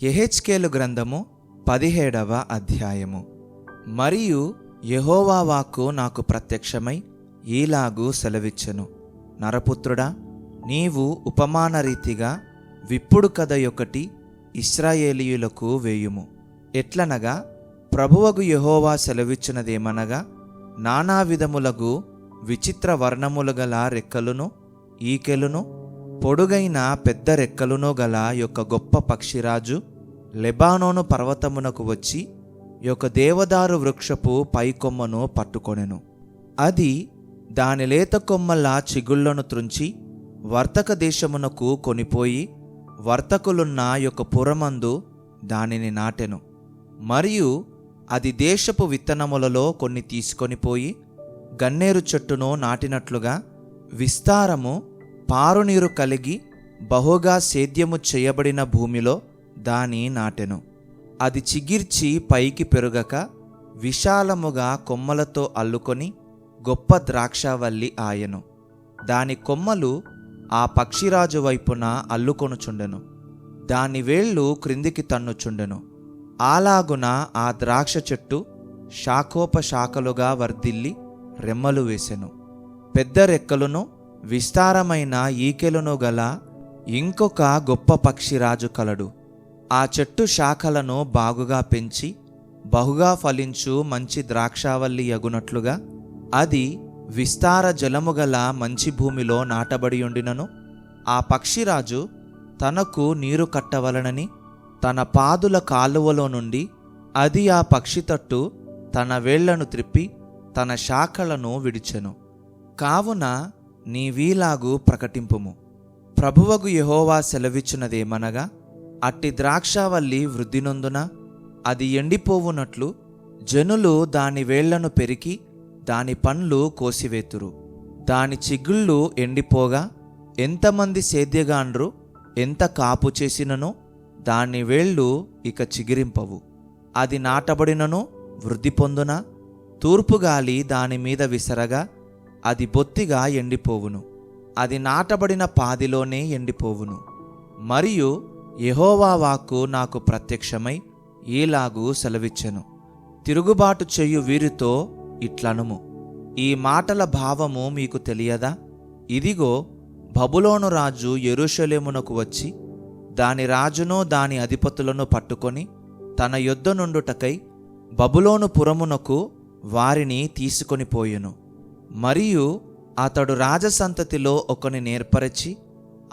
యెహెజ్కేలు గ్రంథము 17వ అధ్యాయము. మరియు యెహోవా వాక్కు నాకు ప్రత్యక్షమై ఈలాగు సెలవిచ్చెను, నరపుత్రుడా, నీవు ఉపమాన రీతిగా విప్పుడు కథ ఒకటి ఇశ్రాయేలీయులకు వేయుము. ఎట్లనగా, ప్రభువగు యెహోవా సెలవిచ్చినదేమనగా, నానా విధములగు విచిత్ర వర్ణములు గల రెక్కలును ఈకెలును పొడుగైన పెద్ద రెక్కలును గల యొక్క గొప్ప పక్షిరాజు లెబానోను పర్వతమునకు వచ్చి యొక్క దేవదారు వృక్షపు పైకొమ్మను పట్టుకొనెను. అది దాని లేత కొమ్మల చిగుళ్లను త్రుంచి వర్తక దేశమునకు కొనిపోయి వర్తకులున్న యొక్క పురమందు దానిని నాటెను. మరియు అది దేశపు విత్తనములలో కొన్ని తీసుకొనిపోయి గన్నేరు చెట్టును నాటినట్లుగా విస్తారము పారునీరు కలిగి బహుగా సేద్యము చేయబడిన భూమిలో దాని నాటెను. అది చిగిర్చి పైకి పెరుగక విశాలముగా కొమ్మలతో అల్లుకొని గొప్ప ద్రాక్షావల్లి ఆయెను. దాని కొమ్మలు ఆ పక్షిరాజు వైపున అల్లుకొనుచుండెను, దాని వేళ్ళు క్రిందికి తన్నుచుండెను. అలాగున ఆ ద్రాక్ష చెట్టు శాఖోపశాఖలుగా వర్ధిల్లి రెమ్మలు వేసెను. పెద్ద రెక్కలును విస్తారమైన ఈకెలును గల ఇంకొక గొప్ప పక్షిరాజు కలడు. ఆ చెట్టు శాఖలను బాగుగా పెంచి బహుగా ఫలించు మంచి ద్రాక్షావల్లి యగునట్లుగా అది విస్తార జలము గల మంచి భూమిలో నాటబడి ఉండినను, ఆ పక్షిరాజు తనకు నీరు కట్టవలనని తన పాదుల కాలువలో నుండి అది ఆ పక్షి తట్టు తన వేళ్లను త్రిప్పి తన శాఖలను విడిచెను. కావున నీవీలాగు ప్రకటింపుము, ప్రభువగు యెహోవా సెలవిచ్చినదేమనగా, అట్టి ద్రాక్షావల్లి వృద్ధి నొందున అది ఎండిపోవునట్లు జనులు దాని వేళ్లను పెరికి దాని పండ్లు కోసివేతురు. దాని చిగుళ్ళు ఎండిపోగా ఎంతమంది సేద్యగాండ్రు ఎంత కాపు చేసిననో దాని వేళ్ళు ఇక చిగిరింపవు. అది నాటబడినను వృద్ధి పొందున తూర్పుగాలి దాని మీద విసరగా అది బొత్తిగా ఎండిపోవును. అది నాటబడిన పాదిలోనే ఎండిపోవును. మరియు యెహోవా వాక్కు నాకు ప్రత్యక్షమై ఈలాగు సెలవిచ్చెను, తిరుగుబాటు చెయ్యు వీరితో ఇట్లనుము, ఈ మాటల భావము మీకు తెలియదా? ఇదిగో, బబులోను రాజు యెరూషలేమునకు వచ్చి దాని రాజును దాని అధిపతులను పట్టుకొని తన యొద్ద నుండుటకై బబులోను పురమునకు వారిని తీసుకొని పోయెను. మరియు అతడు రాజసంతతిలో ఒకని నేర్పరచి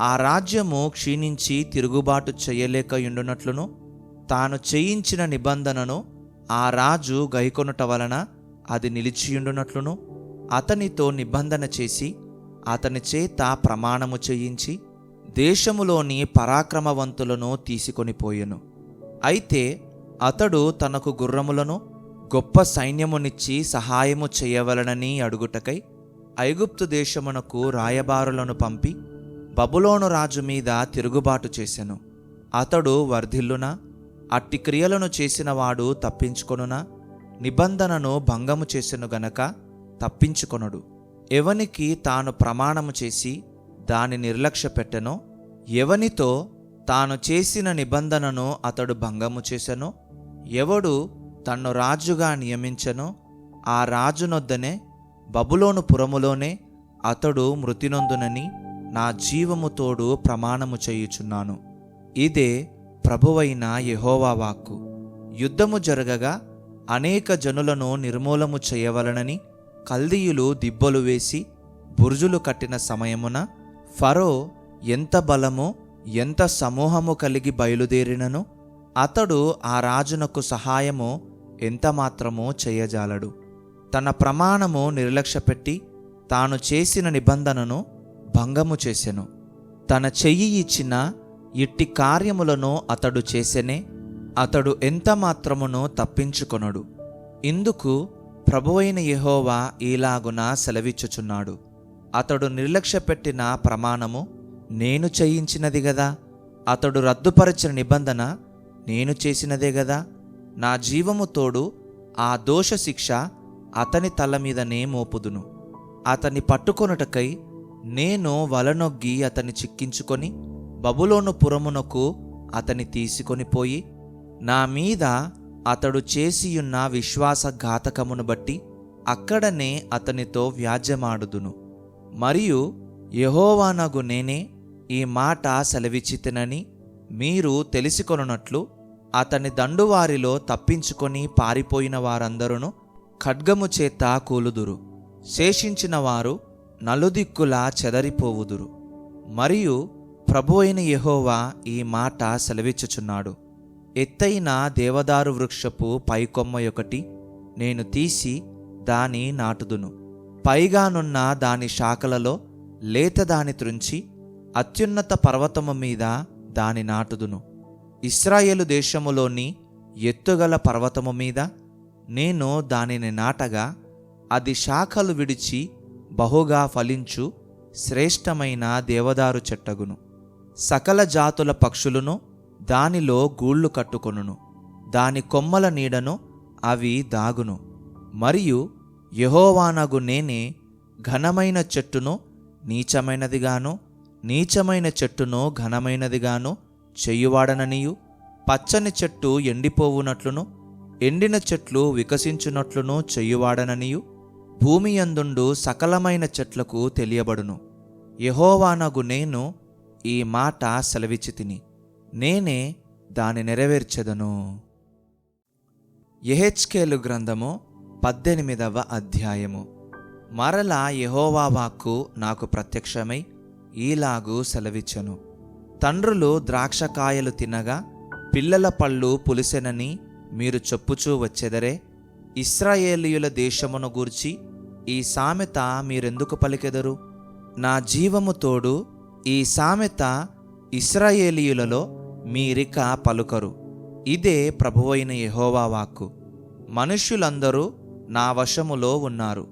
ఆ రాజ్యము క్షీణించి తిరుగుబాటు చేయలేకయుండునట్లును తాను చేయించిన నిబంధనను ఆ రాజు గైకొనుట వలన అది నిలిచియుండునట్లును అతనితో నిబంధన చేసి అతని చేత ప్రమాణము చేయించి దేశములోని పరాక్రమవంతులను తీసుకొనిపోయెను. అయితే అతడు తనకు గుర్రములను గొప్ప సైన్యమునిచ్చి సహాయము చేయవలనని అడుగుటకై ఐగుప్తు దేశమునకు రాయబారులను పంపి బబులోను రాజు మీద తిరుగుబాటు చేసెను. అతడు వర్ధిల్లునా? అట్టి క్రియలను చేసినవాడు తప్పించుకొనునా? నిబంధనను భంగము చేసెను గనక తప్పించుకొనడు. ఎవనికి తాను ప్రమాణము చేసి దాని నిర్లక్ష్యపెట్టెనో, ఎవనితో తాను చేసిన నిబంధనను అతడు భంగము చేసెనో, ఎవడు తన్ను రాజుగా నియమించెనో ఆ రాజునొద్దనే బబులోను పురములోనే అతడు మృతినొందునని నా జీవము తోడు ప్రమాణము చేయుచున్నాను. ఇదే ప్రభువైన యెహోవా వాక్కు. యుద్ధము జరగగా అనేక జనులను నిర్మూలము చేయవలనని కల్దీయులు దిబ్బలు వేసి బురుజులు కట్టిన సమయమున ఫరో ఎంత బలమో ఎంత సమూహము కలిగి బయలుదేరినను అతడు ఆ రాజునకు సహాయము ఎంత మాత్రమో చేయజాలడు. తన ప్రమాణము నిర్లక్ష్యపెట్టి తాను చేసిన నిబంధనను భంగము చేసెను. తన చెయ్యి ఇచ్చిన ఇట్టి కార్యములను అతడు చేసెనే, అతడు ఎంత మాత్రమునో తప్పించుకొనడు. ఇందుకు ప్రభువైన యెహోవా ఈలాగున సెలవిచ్చుచున్నాడు, అతడు నిర్లక్ష్యపెట్టిన ప్రమాణము నేను చేయించినది గదా, అతడు రద్దుపరచిన నిబంధన నేను చేసినదే గదా. నా జీవము తోడు ఆ దోష శిక్ష అతని తల మీదనే మోపుదును. అతని పట్టుకొనుటకై నేను వలనొగ్గి అతని చిక్కించుకొని బబులోను పురమునకు అతని తీసుకొనిపోయి నా మీద అతడు చేసియున్న విశ్వాసఘాతకమును బట్టి అక్కడనే అతనితో వ్యాజ్యమాడుదును. మరియు యెహోవానగు నేనే ఈ మాట సెలవిచ్చితినని మీరు తెలిసికొనున్నట్లు అతని దండువారిలో తప్పించుకొని పారిపోయిన వారందరూ ఖడ్గము చేత కూలుదురు. శేషించిన వారు నలుదిక్కులా చెదరిపోవుదురు. మరియు ప్రభువైన యెహోవా ఈ మాట సెలవిచ్చుచున్నాడు. ఎత్తైన దేవదారు వృక్షపు పైకొమ్మ ఒకటి నేను తీసి దాని నాటుదును. పైగానున్న దాని శాఖలలో లేత దాని త్రుంచి అత్యున్నత పర్వతము మీద దాని నాటుదును. ఇశ్రాయేలు దేశములోని ఎత్తుగల పర్వతము మీద నేను దానిని నాటగా అది శాఖలు విడిచి బహుగా ఫలించు శ్రేష్టమైన దేవదారు చెట్టగును. సకల జాతుల పక్షులను దానిలో గూళ్ళు కట్టుకొనును. దాని కొమ్మల నీడను అవి దాగును. మరియు యెహోవానగు నేనే ఘనమైన చెట్టును నీచమైనదిగాను, నీచమైన చెట్టును ఘనమైనదిగాను చెయ్యువాడననియు, పచ్చని చెట్టు ఎండిపోవునట్లును ఎండిన చెట్లు వికసించునట్లును చెయ్యువాడననియు భూమి యందుండు సకలమైన చెట్లకు తెలియబడును. యెహోవానగు నేను ఈ మాట సెలవిచ్చితిని, నేనే దాని నెరవేర్చెదను. యెహెజ్కేలు గ్రంథము 18వ అధ్యాయము. మరలా యెహోవా వాక్కు నాకు ప్రత్యక్షమై ఈలాగు సెలవిచ్చెను. తండ్రులు ద్రాక్షకాయలు తినగా పిల్లల పళ్ళు పులిసెనని మీరు చెప్పుచూ వచ్చెదరే. ఇశ్రాయేలీయుల దేశమును గూర్చి ఈ సామెత మీరెందుకు పలికెదరు? నా జీవము తోడు ఈ సామెత ఇశ్రాయేలీయులలో మీరిక పలుకరు. ఇదే ప్రభువైన యెహోవా వాక్కు. మనుష్యులందరూ నా వశములో ఉన్నారు.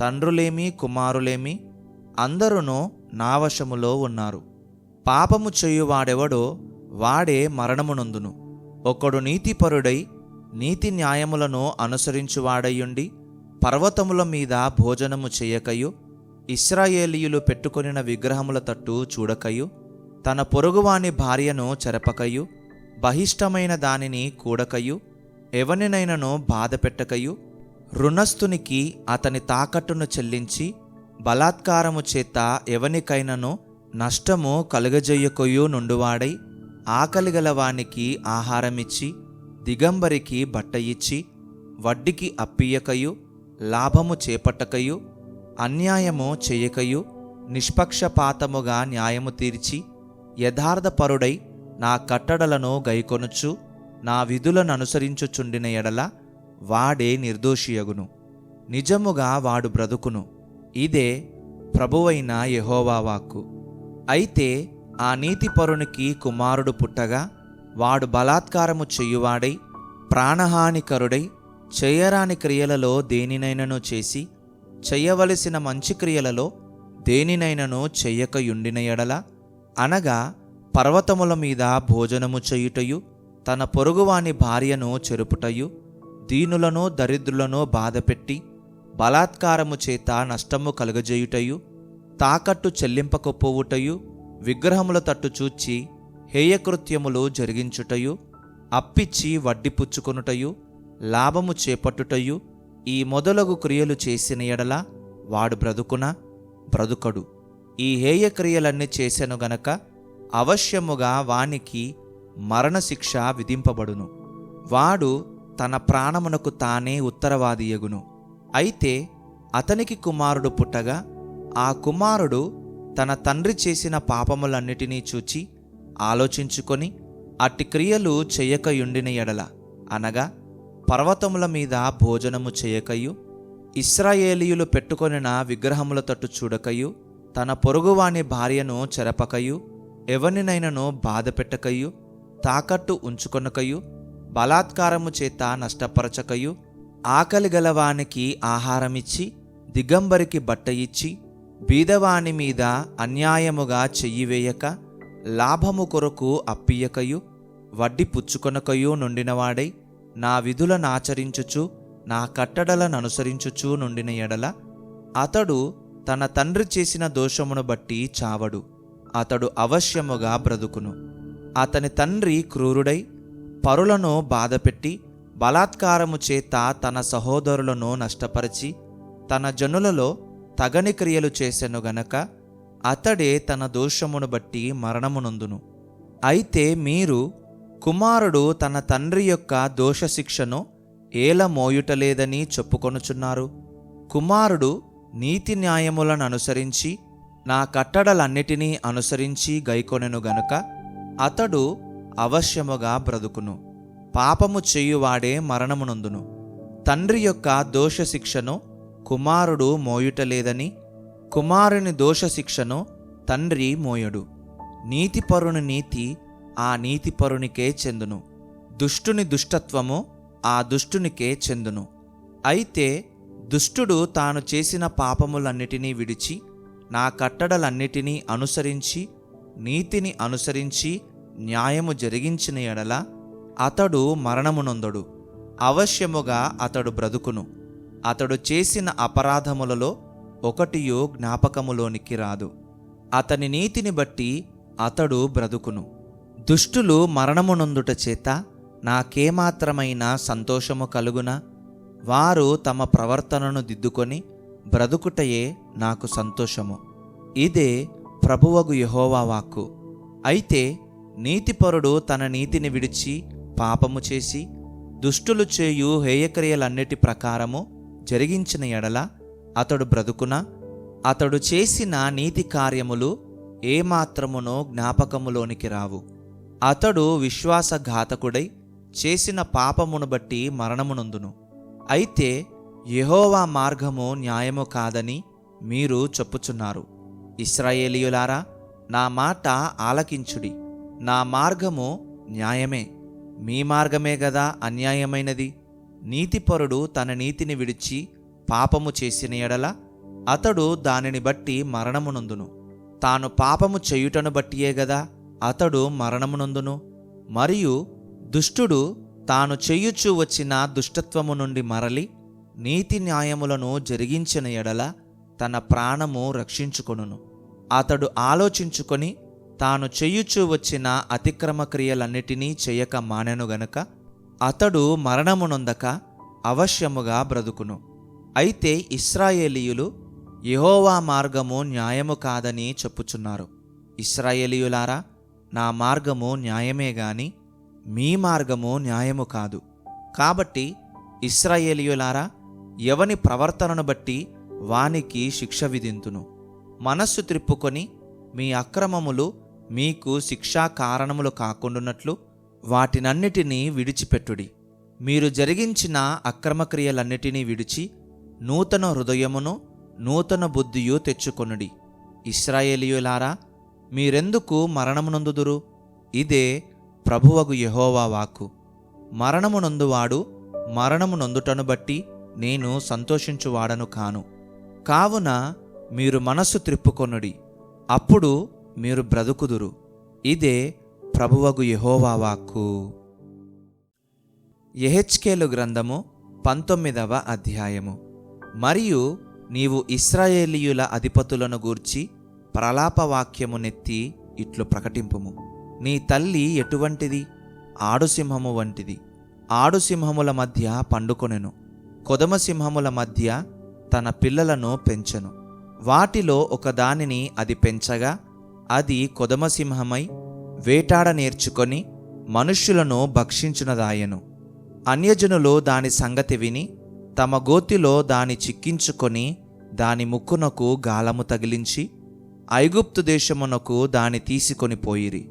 తండ్రులేమి కుమారులేమి అందరూ నా వశములో ఉన్నారు. పాపము చేయువాడెవడో వాడే మరణమునందును. ఒకడు నీతిపరుడై నీతి న్యాయములను అనుసరించువాడయుండి పర్వతముల మీద భోజనము చేయకయు, ఇశ్రాయేలీయులు పెట్టుకొనిన విగ్రహముల తట్టు చూడకయు, తన పొరుగువాని భార్యను చెరపకయు, బహిష్టమైన దానిని కూడకయు, ఎవనినైనను బాధపెట్టకయు, రుణస్థునికి అతని తాకట్టును చెల్లించి బలాత్కారము చేత ఎవనికైనను నష్టము కలుగజేయకయు నుండువాడై, ఆకలిగలవానికి ఆహారమిచ్చి దిగంబరికి బట్ట ఇచ్చి వడ్డీకి అప్పియకయు, లాభము చేపట్టకయు, అన్యాయము చేయకయు, నిష్పక్షపాతముగా న్యాయము తీర్చి యథార్థపరుడై నా కట్టడలను గైకొనుచు నా విధులను అనుసరించుచుండిన ఎడల వాడే నిర్దోషియగును. నిజముగా వాడు బ్రతుకును. ఇదే ప్రభువైన యెహోవా వాక్కు. అయితే ఆ నీతిపరునికి కుమారుడు పుట్టగా వాడు బలాత్కారము చెయ్యువాడై ప్రాణహానికరుడై చేయరాని క్రియలలో దేనినైనను చేసి చెయ్యవలసిన మంచి క్రియలలో దేనినైనను చెయ్యకయుండిన ఎడల, అనగా పర్వతముల మీద భోజనము చేయుటయు, తన పొరుగువాని భార్యను చెరుపుటయు, దీనులను దరిద్రులను బాధపెట్టి బలాత్కారము చేత నష్టము కలుగజేయుటయు, తాకట్టు చెల్లింపకపోవుటయు, విగ్రహముల తట్టు చూచి హేయకృత్యములు జరిగించుటయు, అప్పిచ్చి వడ్డీ పుచ్చుకొనుటయు, లాభము చేపట్టుటయు, ఈ మొదలగు క్రియలు చేసిన ఎడల వాడు బ్రతుకునా? బ్రతుకడు. ఈ హేయక్రియలన్నీ చేసెను గనక అవశ్యముగా వానికి మరణశిక్ష విధింపబడును. వాడు తన ప్రాణమునకు తానే ఉత్తరవాదియగును. అయితే అతనికి కుమారుడు పుట్టగా ఆ కుమారుడు తన తండ్రి చేసిన పాపములన్నిటినీ చూచి ఆలోచించుకొని అట్టి క్రియలు చెయ్యకయుండిన ఎడల, అనగా పర్వతముల మీద భోజనము చేయకయు, ఇశ్రాయేలీయులు పెట్టుకొనిన విగ్రహముల తట్టు చూడకయు, తన పొరుగువాని భార్యను చెరపకయు, ఎవనినైనను బాధపెట్టకయు, తాకట్టు ఉంచుకొనకయు, బలాత్కారము చేత నష్టపరచకయు, ఆకలి గలవానికి ఆహారమిచ్చి దిగంబరికి బట్ట ఇచ్చి బీదవాని మీద అన్యాయముగా చెయ్యివేయక, లాభము కొరకు అప్పియకయు, వడ్డీ పుచ్చుకొనకయు నుండినవాడై నా విధులనాచరించుచు నా కట్టడలను అనుసరించుచు నుండిన ఎడల, అతడు తన తండ్రి చేసిన దోషమును బట్టి చావడు. అతడు అవశ్యముగా బ్రతుకును. అతని తండ్రి క్రూరుడై పరులను బాధపెట్టి బలాత్కారము చేత తన సహోదరులను నష్టపరిచి తన జనులలో తగని క్రియలు చేసెను గనక అతడే తన దోషమును బట్టి మరణమునొందును. అయితే మీరు కుమారుడు తన తండ్రి యొక్క దోషశిక్షను ఏల మోయుటలేదని చెప్పుకొనుచున్నారు. కుమారుడు నీతి న్యాయములను అనుసరించి నా కట్టడలన్నిటినీ అనుసరించి గైకొనెను గనుక అతడు అవశ్యముగా బ్రతుకును. పాపము చేయువాడే మరణమునొందును. తండ్రి యొక్క దోషశిక్షను కుమారుడు మోయుటలేదని కుమారుని దోషశిక్షను తండ్రి మోయడు. నీతిపరుని నీతి ఆ నీతిపరునికే చెందును, దుష్టుని దుష్టత్వము ఆ దుష్టునికే చెందును. అయితే దుష్టుడు తాను చేసిన పాపములన్నిటినీ విడిచి నా కట్టడలన్నిటినీ అనుసరించి నీతిని అనుసరించి న్యాయము జరిగించిన ఎడల అతడు మరణమునొందడు. అవశ్యముగా అతడు బ్రతుకును. అతడు చేసిన అపరాధములలో ఒకటియు జ్ఞాపకములోనికి రాదు. అతని నీతిని బట్టి అతడు బ్రతుకును. దుష్టులు మరణమునొందుట చేత నాకేమాత్రమైన సంతోషము కలుగునా? వారు తమ ప్రవర్తనను దిద్దుకొని బ్రతుకుటయే నాకు సంతోషము. ఇదే ప్రభువగు యెహోవా వాక్కు. అయితే నీతిపరుడు తన నీతిని విడిచి పాపము చేసి దుష్టులు చేయు హేయక్రియలన్నిటి ప్రకారము జరిగించిన ఎడల అతడు బ్రతుకునా? అతడు చేసిన నీతి కార్యములు ఏమాత్రమునో జ్ఞాపకములోనికి రావు. అతడు విశ్వాసఘాతకుడై చేసిన పాపమును బట్టి మరణమునొందును. అయితే యెహోవా మార్గము న్యాయము కాదని మీరు చెప్పుచున్నారు. ఇశ్రాయేలీయులారా, నా మాట ఆలకించుడి. నా మార్గము న్యాయమే, మీ మార్గమే గదా అన్యాయమైనది. నీతిపరుడు తన నీతిని విడిచి పాపము చేసిన ఎడల అతడు దానిని బట్టి మరణమునొందును. తాను పాపము చేయుటను బట్టియే గదా అతడు మరణమునొందును. మరియు దుష్టుడు తాను చేయుచూ వచ్చిన దుష్టత్వము నుండి మరలి నీతి న్యాయములను జరిగించిన ఎడల తన ప్రాణము రక్షించుకొనును. అతడు ఆలోచించుకొని తాను చేయుచూ వచ్చిన అతిక్రమ క్రియలన్నిటినీ చేయక మానెను గనుక అతడు మరణమునొందక అవశ్యముగా బ్రతుకును. అయితే ఇశ్రాయేలీయులు యెహోవా మార్గము న్యాయము కాదని చెప్పుచున్నారు. ఇశ్రాయేలీయులారా, నా మార్గము న్యాయమే గాని మీ మార్గము న్యాయము కాదు. కాబట్టి ఇశ్రాయేలీయులారా, ఎవని ప్రవర్తనను బట్టి వానికి శిక్ష విధింతును. మనస్సు త్రిప్పుకొని మీ అక్రమములు మీకు శిక్షా కారణములు కాకుండానట్లు వాటినన్నిటినీ విడిచిపెట్టుడి. మీరు జరిగించిన అక్రమక్రియలన్నిటినీ విడిచి నూతన హృదయమును నూతన బుద్ధియు తెచ్చుకొనుడి. ఇశ్రాయేలీయులారా, మీరెందుకు మరణమునొందుదురు? ఇదే ప్రభువగు యెహోవా వాక్కు. మరణమునొందువాడు మరణమునొందుటను బట్టి నేను సంతోషించువాడను కాను. కావున మీరు మనస్సు త్రిప్పుకొనుడి, అప్పుడు మీరు బ్రతుకుదురు. ఇదే ప్రభువగు యెహోవా వాక్కు. యెహెజ్కేలు గ్రంథము 19వ అధ్యాయము. మరియు నీవు ఇశ్రాయేలీయుల అధిపతులను గూర్చి ప్రలాపవాక్యమునెత్తి ఇట్లు ప్రకటింపుము. నీ తల్లి ఎటువంటిది? ఆడుసింహము వంటిది. ఆడుసింహముల మధ్య పండుకొనెను, కొదమసింహముల మధ్య తన పిల్లలను పెంచెను. వాటిలో ఒకదానిని అది పెంచగా అది కొదమసింహమై వేటాడ నేర్చుకొని మనుష్యులను భక్షించునదాయెను. అన్యజనులు దాని సంగతి విని తమ గోతిలో దాని చిక్కించుకొని దాని ముక్కునకు గాలము తగిలించి ఐగుప్తు దేశమునకు దాని తీసుకొని పోయిరి.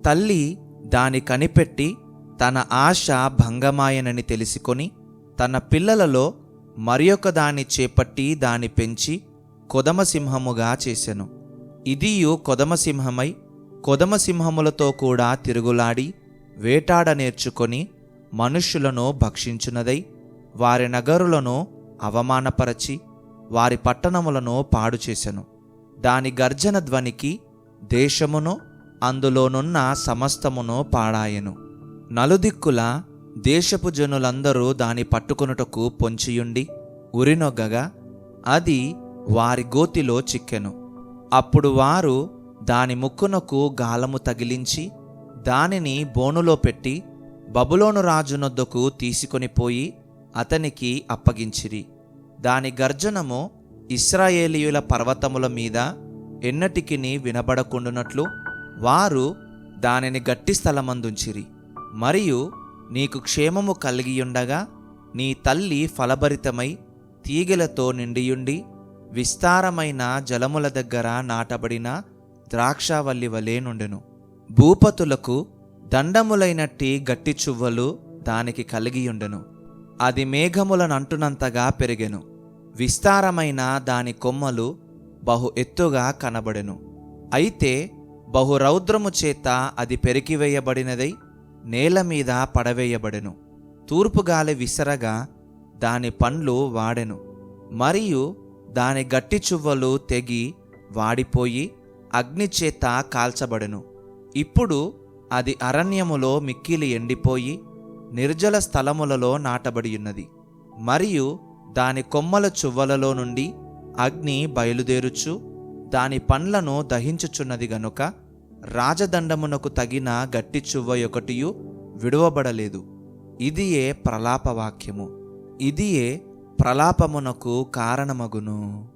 తల్లి దాని కనిపెట్టి తన ఆశ భంగమాయనని తెలిసికొని తన పిల్లలలో మరియొక దాన్ని చేపట్టి దాని పెంచి కొదమసింహముగా చేసెను. ఇదియు కొదమసింహమై కొదమసింహములతో కూడా తిరుగులాడి వేటాడ నేర్చుకొని మనుష్యులను భక్షించునదై వారి నగరులను అవమానపరచి వారి పట్టణములను పాడు చేసెను. దాని గర్జన ధ్వనికి దేశమును అందులోనున్న సమస్తమును పాడాయెను. నలుదిక్కుల దేశపు జనులందరూ దాని పట్టుకొనుటకు పొంచియుండి ఉరినొగ్గగా అది వారి గోతిలో చిక్కెను. అప్పుడు వారు దాని ముక్కునకు గాలము తగిలించి దానిని బోనులో పెట్టి బబులోను రాజు నొద్దకు తీసుకొని పోయి అతనికి అప్పగించిరి. దాని గర్జనము ఇశ్రాయేలీయుల పర్వతముల మీద ఎన్నటికిని వినబడకుండునట్లు వారు దానిని గట్టి స్థలమందుంచిరి. మరియు నీకు క్షేమము కలిగియుండగా నీ తల్లి ఫలభరితమై తీగెలతో నిండియుండి విస్తారమైన జలముల దగ్గర నాటబడిన ద్రాక్షావల్లి వలె నుండెను. భూపతులకు దండములైనట్టి గట్టి చువ్వలు దానికి కలిగియుండెను. అది మేఘములనంటునంతగా పెరిగెను. విస్తారమైన దాని కొమ్మలు బహు ఎత్తుగా కనబడెను. అయితే బహు రౌద్రము చేత అది పెరికివేయబడినదై నేల మీద పడవేయబడెను. తూర్పుగాలి విసరగా దాని పండ్లు వాడెను. మరియు దాని గట్టి చువ్వలు తెగి వాడిపోయి అగ్నిచేత కాల్చబడెను. ఇప్పుడు అది అరణ్యములో మిక్కిలి ఎండిపోయి నిర్జల స్థలములలో నాటబడియున్నది. మరియు దాని కొమ్మల చువ్వలలో నుండి అగ్ని బయలుదేరుచు దాని పండ్లను దహించుచున్నది గనుక రాజదండమునకు తగిన గట్టి చువ్వ ఒకటియు విడువబడలేదు. ఇదియే ప్రలాపవాక్యము. ఇదియే ప్రలాపమునకు కారణమగును.